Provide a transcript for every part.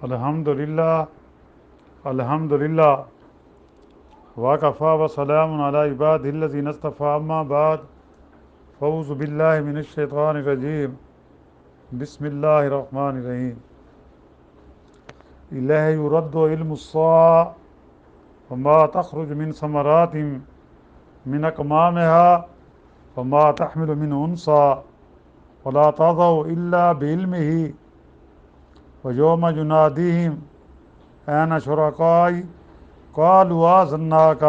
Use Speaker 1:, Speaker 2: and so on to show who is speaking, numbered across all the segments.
Speaker 1: الحمدللہ الحمدللہ وکفیٰ وسلام علی عبادہ الذین اصطفیٰ اما بعد فاعوذ باللہ من الشیطان الرجیم بسم اللہ الرحمن الرحیم الیہ یرد علم الساعة وما تخرج من ثمرات من اکمامها وما تحمل من انثى ولا تضع الا بعلمه ويوم يناديهم أين شركائي قالوا آذناك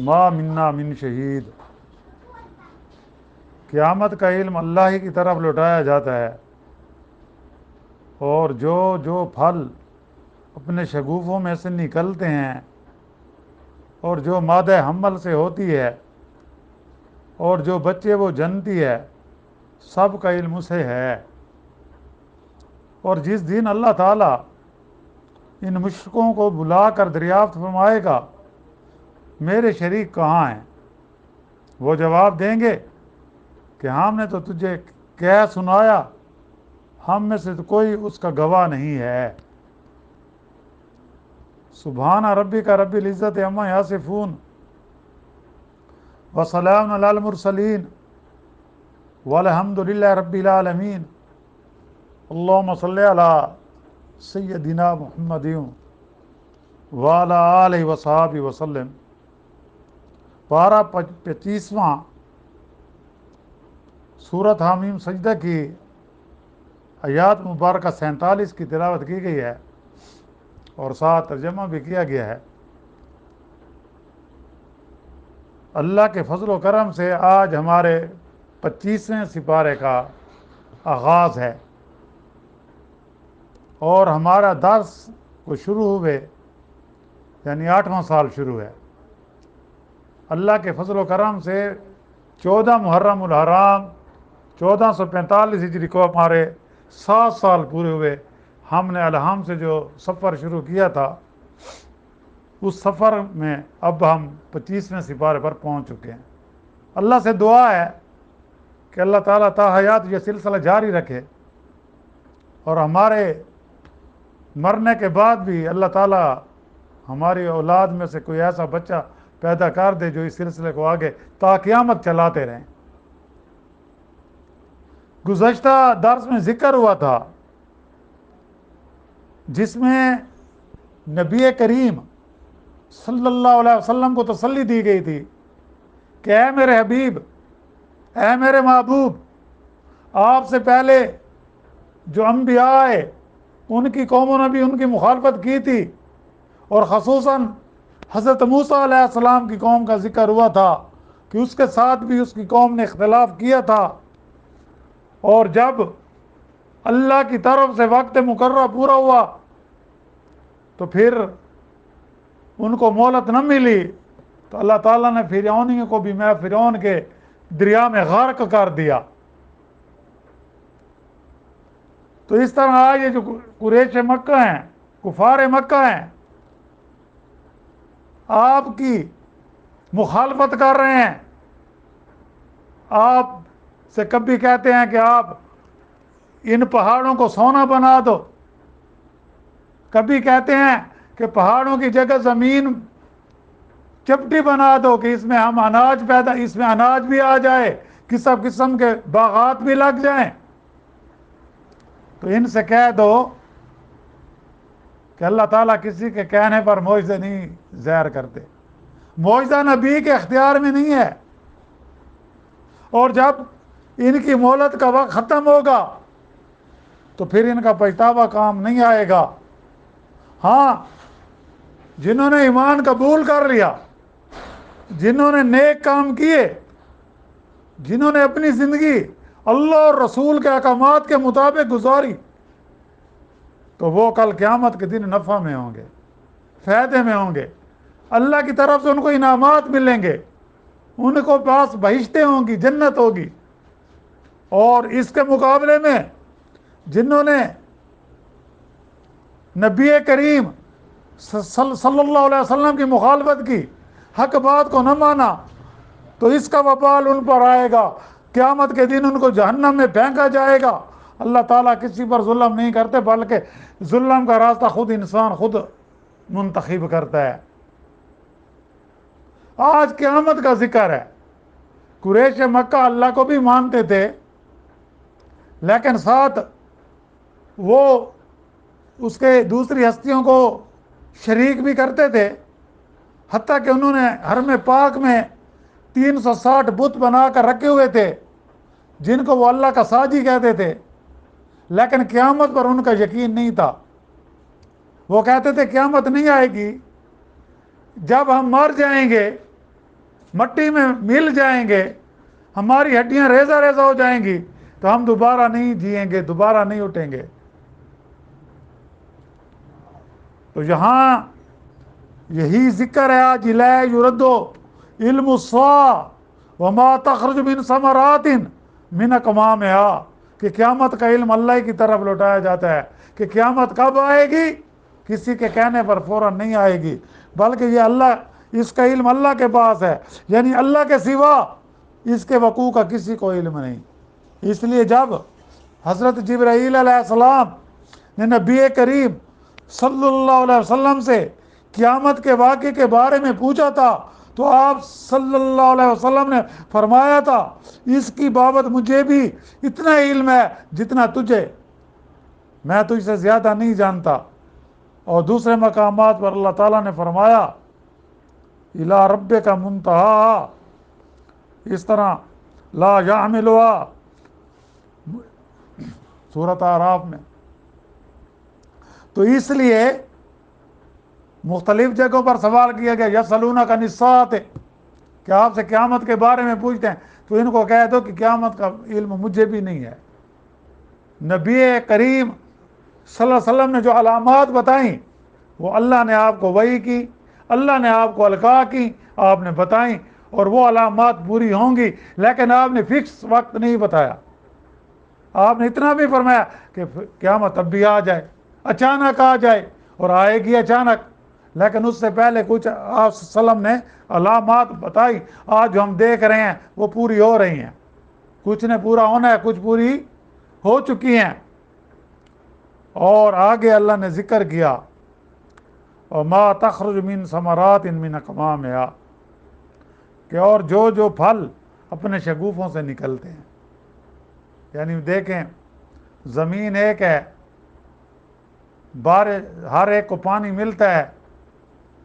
Speaker 1: ما منا من شہید۔ قیامت کا علم اللہ ہی کی طرف لوٹایا جاتا ہے، اور جو پھل اپنے شگوفوں میں سے نکلتے ہیں اور جو مادہ حمل سے ہوتی ہے اور جو بچے وہ جنتی ہے، سب کا علم اسے ہے۔ اور جس دن اللہ تعالیٰ ان مشرکوں کو بلا کر دریافت فرمائے گا میرے شریک کہاں ہیں، وہ جواب دیں گے کہ ہم نے تو تجھے کہہ سنایا، ہم میں سے تو کوئی اس کا گواہ نہیں ہے۔ سبحان ربک رب العزت عما یصفون وسلام علی المرسلین والحمد للہ رب العالمین۔ اللہم صلی علی سیدنا محمد وعلی آلہ وصحبہ وسلم۔ پارہ 25واں سورۃ حامیم سجدہ کی آیات مبارکہ 47 کی تلاوت کی گئی ہے اور ساتھ ترجمہ بھی کیا گیا ہے۔ اللہ کے فضل و کرم سے آج ہمارے 25ویں سپارے کا آغاز ہے اور ہمارا درس کو شروع ہوئے یعنی 8واں سال شروع ہے۔ اللہ کے فضل و کرم سے 14 محرم الحرام 1445 ہجری کو ہمارے 7 سال پورے ہوئے۔ ہم نے الحم سے جو سفر شروع کیا تھا اس سفر میں اب ہم 25ویں سپارے پر پہنچ چکے ہیں۔ اللہ سے دعا ہے کہ اللہ تعالیٰ تا حیات یہ سلسلہ جاری رکھے اور ہمارے مرنے کے بعد بھی اللہ تعالیٰ ہماری اولاد میں سے کوئی ایسا بچہ پیدا کر دے جو اس سلسلے کو آگے تا قیامت چلاتے رہیں۔ گزشتہ درس میں ذکر ہوا تھا جس میں نبی کریم صلی اللہ علیہ وسلم کو تسلی دی گئی تھی کہ اے میرے حبیب، اے میرے محبوب، آپ سے پہلے جو انبیاء آئے ان کی قوموں نے بھی ان کی مخالفت کی تھی، اور خصوصاً حضرت موسیٰ علیہ السلام کی قوم کا ذکر ہوا تھا کہ اس کے ساتھ بھی اس کی قوم نے اختلاف کیا تھا، اور جب اللہ کی طرف سے وقت مقررہ پورا ہوا تو پھر ان کو مہلت نہ ملی تو اللہ تعالیٰ نے فرعونیوں کو بھی میں فرعون کے دریا میں غرق کر دیا۔ تو اس طرح آج یہ جو قریش مکہ ہیں، کفار مکہ ہیں، آپ کی مخالفت کر رہے ہیں۔ آپ سے کبھی کہتے ہیں کہ آپ ان پہاڑوں کو سونا بنا دو، کبھی کہتے ہیں کہ پہاڑوں کی جگہ زمین چپٹی بنا دو کہ اس میں ہم اس میں اناج بھی آ جائے، قسم قسم کے باغات بھی لگ جائیں۔ تو ان سے کہہ دو کہ اللہ تعالیٰ کسی کے کہنے پر معجزے نہیں ظاہر کرتے، معجزہ نبی کے اختیار میں نہیں ہے، اور جب ان کی مہلت کا وقت ختم ہوگا تو پھر ان کا پچھتاوا کام نہیں آئے گا۔ ہاں، جنہوں نے ایمان قبول کر لیا، جنہوں نے نیک کام کیے، جنہوں نے اپنی زندگی اللہ اور رسول کے احکامات کے مطابق گزاری، تو وہ کل قیامت کے دن نفع میں ہوں گے، فائدے میں ہوں گے، اللہ کی طرف سے ان کو انعامات ملیں گے، ان کو پاس بہشتیں ہوں گی، جنت ہوگی۔ اور اس کے مقابلے میں جنہوں نے نبی کریم صلی اللہ علیہ وسلم کی مخالفت کی، حق بات کو نہ مانا، تو اس کا وبال ان پر آئے گا۔ قیامت کے دن ان کو جہنم میں پھینکا جائے گا، اللہ تعالیٰ کسی پر ظلم نہیں کرتے، بلکہ ظلم کا راستہ خود انسان خود منتخب کرتا ہے۔ آج قیامت کا ذکر ہے۔ قریش مکہ اللہ کو بھی مانتے تھے، لیکن ساتھ وہ اس کے دوسری ہستیوں کو شریک بھی کرتے تھے، حتیٰ کہ انہوں نے حرم پاک میں 360 بت بنا کر رکھے ہوئے تھے جن کو وہ اللہ کا ساجی کہتے تھے، لیکن قیامت پر ان کا یقین نہیں تھا۔ وہ کہتے تھے قیامت نہیں آئے گی، جب ہم مر جائیں گے، مٹی میں مل جائیں گے، ہماری ہڈیاں ریزہ ریزہ ہو جائیں گی، تو ہم دوبارہ نہیں جئیں گے، دوبارہ نہیں اٹھیں گے۔ تو یہاں یہی ذکر ہے آج، لا یردو علم الساعہ وما تخرج من ثمرات من اکمامہا، کہ قیامت کا علم اللہ کی طرف لوٹایا جاتا ہے کہ قیامت کب آئے گی کسی کے کہنے پر فوراً نہیں آئے گی، بلکہ یہ اللہ، اس کا علم اللہ کے پاس ہے، یعنی اللہ کے سوا اس کے وقوع کا کسی کو علم نہیں۔ اس لیے جب حضرت جبرائیل علیہ السلام نے نبی کریم صلی اللہ علیہ وسلم سے قیامت کے واقعے کے بارے میں پوچھا تھا، تو آپ صلی اللہ علیہ وسلم نے فرمایا تھا اس کی بابت مجھے بھی اتنا علم ہے جتنا تجھے، میں تجھ سے زیادہ نہیں جانتا۔ اور دوسرے مقامات پر اللہ تعالیٰ نے فرمایا الی ربک منتہا، اس طرح لا یعملها سورۃ اعراف میں۔ تو اس لیے مختلف جگہوں پر سوال کیا گیا یسألونک عن الساعۃ، کہ آپ سے قیامت کے بارے میں پوچھتے ہیں، تو ان کو کہہ دو کہ قیامت کا علم مجھے بھی نہیں ہے۔ نبی کریم صلی اللہ علیہ وسلم نے جو علامات بتائیں وہ اللہ نے آپ کو وحی کی، اللہ نے آپ کو القاء کی، آپ نے بتائیں، اور وہ علامات پوری ہوں گی، لیکن آپ نے فکس وقت نہیں بتایا۔ آپ نے اتنا بھی فرمایا کہ قیامت اب بھی آ جائے، اچانک آ جائے، اور آئے گی اچانک، لیکن اس سے پہلے کچھ آپ صلی اللہ علیہ وسلم نے علامات بتائی، آج جو ہم دیکھ رہے ہیں وہ پوری ہو رہی ہیں، کچھ نے پورا ہونا ہے، کچھ پوری ہو چکی ہیں۔ اور آگے اللہ نے ذکر کیا وما تخرج من ثمرات من اکمامہا، کہ اور جو پھل اپنے شگوفوں سے نکلتے ہیں، یعنی دیکھیں زمین ایک ہے، بارش ہر ایک کو پانی ملتا ہے،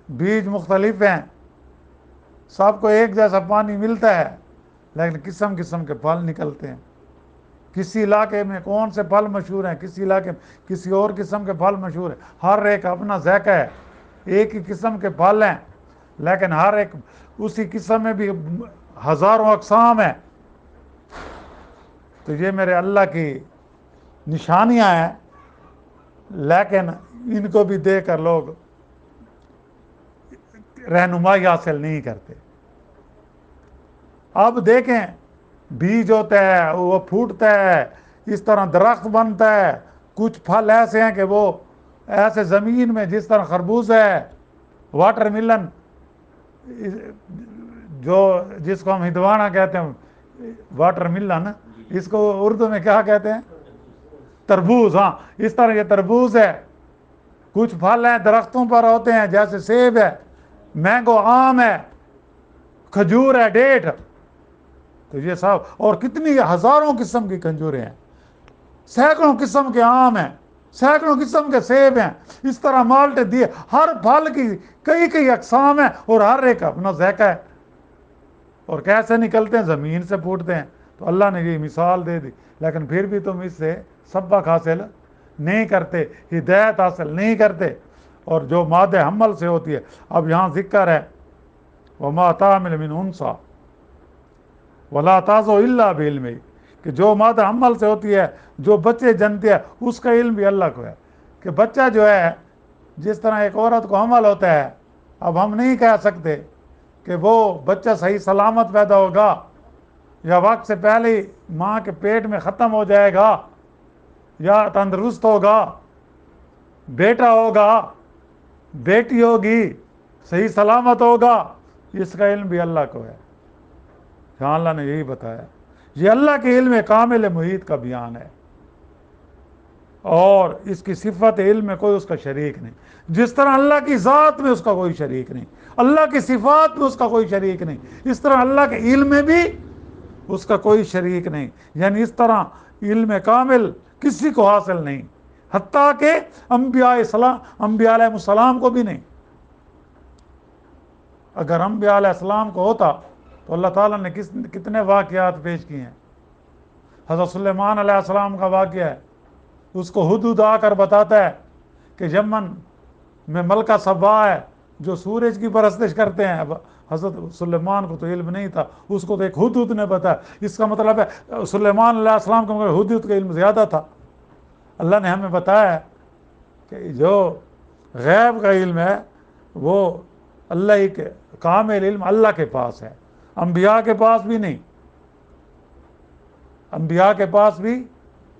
Speaker 1: بیج مختلف ہیں، سب کو ایک جیسا پانی ملتا ہے، لیکن قسم قسم کے پھل نکلتے ہیں۔ کسی علاقے میں کون سے پھل مشہور ہیں، کسی علاقے میں کسی اور قسم کے پھل مشہور ہیں، ہر ایک اپنا ذائقہ ہے، ایک ہی قسم کے پھل ہیں، لیکن ہر ایک اسی قسم میں بھی ہزاروں اقسام ہیں۔ تو یہ میرے اللہ کی نشانیاں ہیں، لیکن ان کو بھی دے کر لوگ رہنمائی حاصل نہیں کرتے۔ اب دیکھیں بیج ہوتا ہے، وہ پھوٹتا ہے، اس طرح درخت بنتا ہے، کچھ پھل ایسے ہیں کہ وہ ایسے زمین میں، جس طرح خربوز ہے، واٹر ملن جو جس کو ہم ہندوانا کہتے ہیں، واٹر ملن، اس کو اردو میں کیا کہتے ہیں؟ تربوز۔ ہاں، اس طرح یہ تربوز ہے، کچھ پھل ہیں درختوں پر ہوتے ہیں، جیسے سیب ہے، مینگو آم ہے، کھجور ہے، ڈیٹ، تو یہ سب، اور کتنی ہزاروں قسم کی کھجوریں ہیں، سینکڑوں قسم کے آم ہیں، سینکڑوں قسم کے سیب ہیں، اس طرح مالٹے دیے، ہر پھل کی کئی اقسام ہیں، اور ہر ایک اپنا ذائقہ ہے، اور کیسے نکلتے ہیں؟ زمین سے پھوٹتے ہیں۔ تو اللہ نے یہ مثال دے دی، لیکن پھر بھی تم اس سے سبق حاصل نہیں کرتے، ہدایت حاصل نہیں کرتے، اور جو مادہ حمل سے ہوتی ہے۔ اب یہاں ذکر ہے وما تعمل من انثی ولا تضع الا بعلمہ، کہ جو مادہ حمل سے ہوتی ہے، جو بچے جنتے ہیں، اس کا علم بھی اللہ کو ہے، کہ بچہ جو ہے، جس طرح ایک عورت کو حمل ہوتا ہے، اب ہم نہیں کہہ سکتے کہ وہ بچہ صحیح سلامت پیدا ہوگا یا وقت سے پہلے ہی ماں کے پیٹ میں ختم ہو جائے گا، یا تندرست ہوگا، بیٹا ہوگا، بیٹی ہوگی، صحیح سلامت ہوگا، اس کا علم بھی اللہ کو ہے۔ جہاں اللہ نے یہی بتایا، یہ اللہ کے علم کامل محیط کا بیان ہے۔ اور اس کی صفت علم میں کوئی اس کا شریک نہیں. جس طرح اللہ کی ذات میں اس کا کوئی شریک نہیں, اللہ کی صفات میں اس کا کوئی شریک نہیں, اس طرح اللہ کے علم میں بھی اس کا کوئی شریک نہیں. یعنی اس طرح علم کامل کسی کو حاصل نہیں, حتیٰ کہ انبیاء علیہ السلام کو بھی نہیں. اگر انبیاء علیہ السلام کو ہوتا تو اللہ تعالیٰ نے کتنے واقعات پیش کیے ہیں. حضرت سلیمان علیہ السلام کا واقعہ ہے, اس کو ہدہد آ کر بتاتا ہے کہ یمن میں ملکہ سبا ہے جو سورج کی پرستش کرتے ہیں. اب حضرت سلیمان کو تو علم نہیں تھا, اس کو تو ایک ہدہد نے بتایا. اس کا مطلب ہے سلیمان علیہ السلام کا مگر ہدہد کا علم زیادہ تھا. اللہ نے ہمیں بتایا ہے کہ جو غیب کا علم ہے وہ اللہ ہی کے کامل علم اللہ کے پاس ہے, انبیاء کے پاس بھی نہیں. انبیاء کے پاس بھی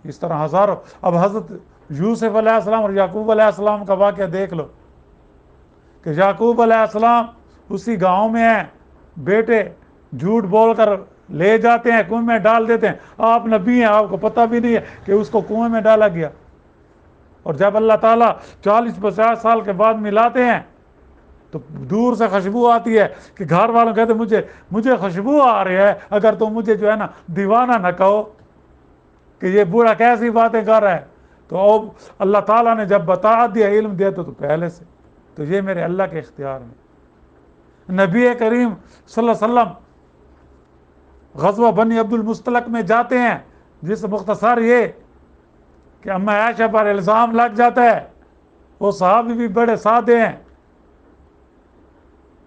Speaker 1: اس طرح ہزاروں. اب حضرت یوسف علیہ السلام اور یعقوب علیہ السلام کا واقعہ دیکھ لو کہ یعقوب علیہ السلام اسی گاؤں میں ہیں, بیٹے جھوٹ بول کر لے جاتے ہیں, کنویں میں ڈال دیتے ہیں. آپ نبی ہیں, آپ کو پتہ بھی نہیں ہے کہ اس کو کنویں میں ڈالا گیا. اور جب اللہ تعالیٰ 40-50 سال کے بعد ملاتے ہیں تو دور سے خوشبو آتی ہے کہ گھر والوں کہتے ہیں مجھے خوشبو آ رہی ہے, اگر تم مجھے جو ہے نا دیوانہ نہ کہو کہ یہ بوڑھا کیسی باتیں کر رہا ہے. تو اب اللہ تعالیٰ نے جب بتا دیا, علم دیا تو پہلے سے, تو یہ میرے اللہ کے اختیار میں. نبی کریم صلی اللہ علیہ وسلم غزوہ بنی عبد المستلق میں جاتے ہیں, جس مختصر یہ کہ اما عائشہ پر الزام لگ جاتا ہے. وہ صحابی بھی بڑے سادے ہیں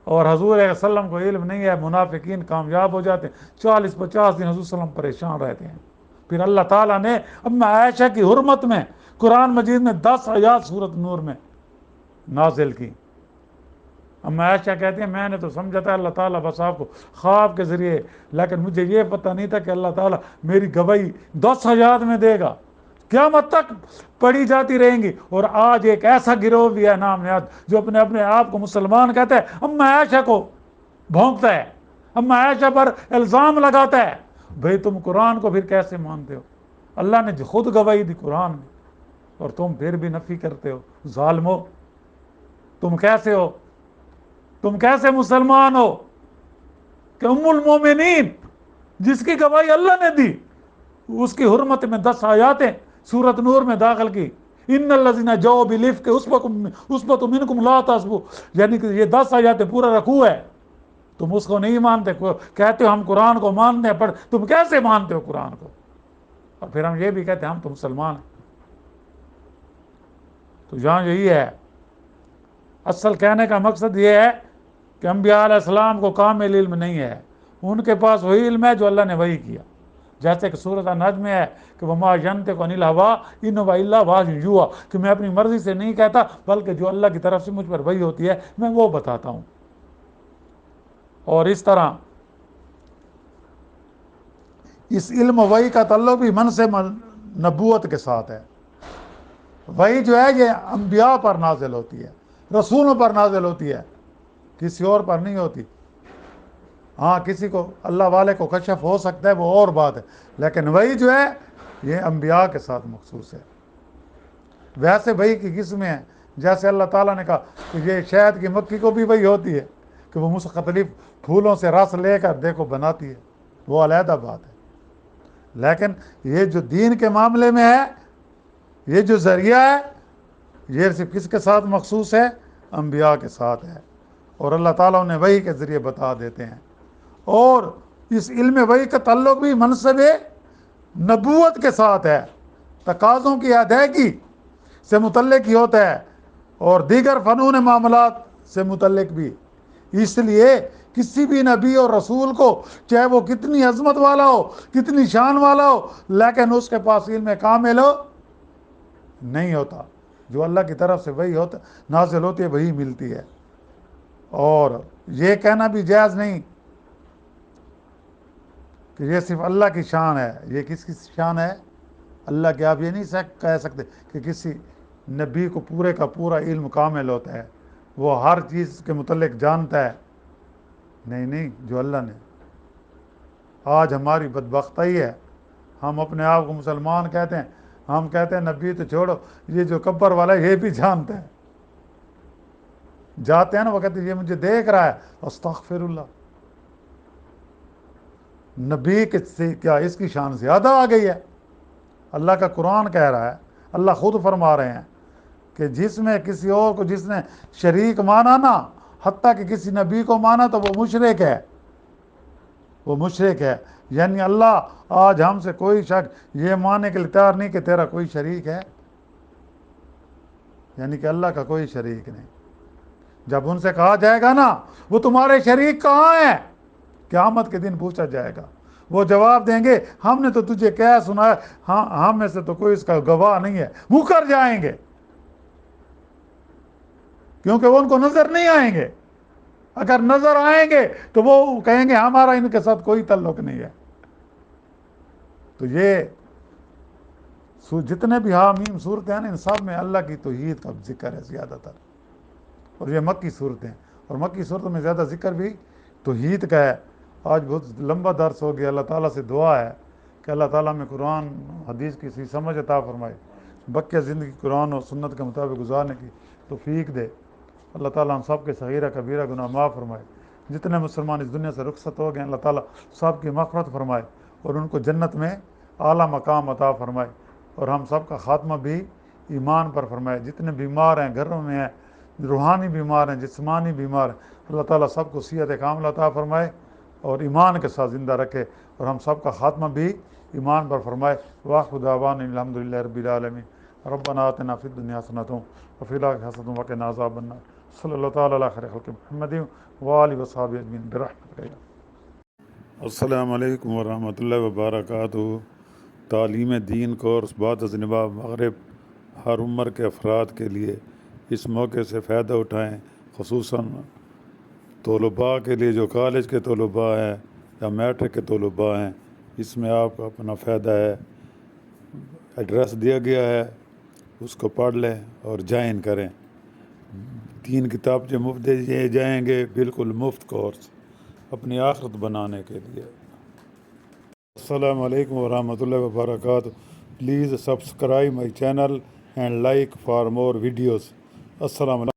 Speaker 1: اور حضور علیہ وسلم کو علم نہیں ہے. منافقین کامیاب ہو جاتے ہیں. 40-50 دن حضور صلی اللہ علیہ وسلم پریشان رہتے ہیں. پھر اللہ تعالیٰ نے اما عائشہ کی حرمت میں قرآن مجید میں 10 آیات سورۃ نور میں نازل کی. اما عائشہ کہتے ہیں میں نے تو سمجھا تھا اللہ تعالیٰ بس آپ کو خواب کے ذریعے, لیکن مجھے یہ پتہ نہیں تھا کہ اللہ تعالیٰ میری گواہی 10 آیات میں دے گا, قیامت تک پڑھی جاتی رہیں گی. اور آج ایک ایسا گروہ بھی ہے نام نہاد جو اپنے آپ کو مسلمان کہتا ہے, اما عائشہ کو بھونکتا ہے, اما عائشہ پر الزام لگاتا ہے. بھئی تم قرآن کو پھر کیسے مانتے ہو؟ اللہ نے خود گواہی دی قرآن میں اور تم پھر بھی نفی کرتے ہو. ظالمو, تم کیسے ہو؟ تم کیسے مسلمان ہو کہ ام المومنین جس کی گواہی اللہ نے دی اس کی حرمت میں 10 آیاتیں سورۃ نور میں داخل کی. ان الذین جاؤوا بالافک عصبۃ منکم لا تحسبوا, یعنی کہ یہ 10 آیاتیں پورا رکوع ہے. تم اس کو نہیں مانتے, کہتے ہو ہم قرآن کو مانتے ہیں, پر تم کیسے مانتے ہو قرآن کو؟ اور پھر ہم یہ بھی کہتے ہیں ہم تو مسلمان ہیں. تو یہاں یہی ہے, اصل کہنے کا مقصد یہ ہے کہ انبیاء علیہ السلام کو کامل علم نہیں ہے. ان کے پاس وہی علم ہے جو اللہ نے وحی کیا. جیسے کہ سورۃ النجم میں ہے کہ وما ینطق عن الہویٰ ان ہو الا وحی یوحیٰ, کہ میں اپنی مرضی سے نہیں کہتا بلکہ جو اللہ کی طرف سے مجھ پر وحی ہوتی ہے میں وہ بتاتا ہوں. اور اس طرح اس علم و وحی کا تعلق بھی منصب نبوت کے ساتھ ہے. وحی جو ہے یہ انبیاء پر نازل ہوتی ہے, رسولوں پر نازل ہوتی ہے, کسی اور پر نہیں ہوتی. ہاں کسی کو اللہ والے کو کشف ہو سکتا ہے, وہ اور بات ہے, لیکن وحی جو ہے یہ انبیاء کے ساتھ مخصوص ہے. ویسے وحی کی قسمیں ہیں, جیسے اللہ تعالیٰ نے کہا کہ یہ شہد کی مکھی کو بھی وحی ہوتی ہے کہ وہ مختلف پھولوں سے رس لے کر دیکھو بناتی ہے, وہ علیحدہ بات ہے. لیکن یہ جو دین کے معاملے میں ہے, یہ جو ذریعہ ہے, یہ صرف کس کے ساتھ مخصوص ہے؟ انبیاء کے ساتھ ہے. اور اللہ تعالیٰ انہیں وحی کے ذریعے بتا دیتے ہیں. اور اس علم وحی کا تعلق بھی منصب نبوت کے ساتھ ہے, تقاضوں کی ادائیگی سے متعلق ہی ہوتا ہے, اور دیگر فنون معاملات سے متعلق بھی. اس لیے کسی بھی نبی اور رسول کو چاہے وہ کتنی عظمت والا ہو, کتنی شان والا ہو, لیکن اس کے پاس علم کامل ہو نہیں ہوتا. جو اللہ کی طرف سے وہی ہوتا نازل ہوتی ہے وہی ملتی ہے. اور یہ کہنا بھی جائز نہیں کہ یہ صرف اللہ کی شان ہے. یہ کس کی شان ہے؟ اللہ کی. آپ یہ نہیں کہہ سکتے کہ کسی نبی کو پورے کا پورا علم کامل ہوتا ہے, وہ ہر چیز کے متعلق جانتا ہے. نہیں, جو اللہ نے. آج ہماری بدبختی ہے, ہم اپنے آپ کو مسلمان کہتے ہیں, ہم کہتے ہیں نبی تو چھوڑو، یہ جو قبر والا ہے یہ بھی جانتا ہے. جاتے ہیں نا، وہ کہتے ہیں یہ مجھے دیکھ رہا ہے، استغفر اللہ. نبی سے کیا اس کی شان زیادہ آ گئی ہے؟ اللہ کا قرآن کہہ رہا ہے، اللہ خود فرما رہے ہیں کہ جس میں کسی اور کو جس نے شریک مانا نا، حتیٰ کہ کسی نبی کو مانا، تو وہ مشرک ہے. وہ مشرک ہے. یعنی اللہ آج ہم سے کوئی شخص یہ ماننے کے لیے تیار نہیں کہ تیرا کوئی شریک ہے، یعنی کہ اللہ کا کوئی شریک نہیں. جب ان سے کہا جائے گا نا وہ تمہارے شریک کہاں ہیں، قیامت کے دن پوچھا جائے گا، وہ جواب دیں گے ہم نے تو تجھے کیا سنایا، ہم میں سے تو کوئی اس کا گواہ نہیں ہے. مکر جائیں گے کیونکہ وہ ان کو نظر نہیں آئیں گے. اگر نظر آئیں گے تو وہ کہیں گے ہمارا ان کے ساتھ کوئی تعلق نہیں ہے. تو یہ جتنے بھی حامیم صورتیں ہیں نا، ان سب میں اللہ کی توحید کا ذکر ہے زیادہ تر. اور یہ مکی صورتیں، اور مکی صورتوں میں زیادہ ذکر بھی توحید کا ہے. آج بہت لمبا درس ہو گیا. اللہ تعالیٰ سے دعا ہے کہ اللہ تعالیٰ میں قرآن حدیث کی سی سمجھ عطا فرمائے، بقیہ زندگی قرآن اور سنت کے مطابق گزارنے کی توفیق دے. اللہ تعالیٰ ہم سب کے صغیرہ کبیرہ گناہ معاف فرمائے. جتنے مسلمان اس دنیا سے رخصت ہو گئے، اللہ تعالیٰ سب کی مغفرت فرمائے اور ان کو جنت میں اعلیٰ مقام عطا فرمائے. اور ہم سب کا خاتمہ بھی ایمان پر فرمائے. جتنے بیمار ہیں، گھروں میں ہیں، روحانی بیمار ہیں، جسمانی بیمار ہیں، اللہ تعالیٰ سب کو صحت کاملہ عطا فرمائے اور ایمان کے ساتھ زندہ رکھے، اور ہم سب کا خاتمہ بھی ایمان پر فرمائے. وآخر دعوانا الحمد للہ رب العالمین. ربنا آتنا فی الدنیا حسنۃ وفی الآخرۃ حسنۃ وقنا عذاب النار. صلی اللہ تعالیٰ علی خیر خلق محمد وآلہ وصحبہ اجمعین برحمتک. السلام علیکم ورحمۃ اللہ وبرکاتہ. تعلیم دین کورس بعد از نبا مغرب ہر عمر کے افراد کے لیے اس موقع سے فائدہ اٹھائیں، خصوصاً طلباء کے لیے جو کالج کے طلباء ہیں یا میٹرک کے طلباء ہیں. اس میں آپ کا اپنا فائدہ ہے. ایڈریس دیا گیا ہے، اس کو پڑھ لیں اور جوائن کریں. 3 کتاب جو مفت دیے جائیں گے، بالکل مفت کورس اپنی آخرت بنانے کے لیے. السلام علیکم ورحمۃ اللہ وبرکاتہ. Please subscribe my channel and like for more videos. السلام علیکم.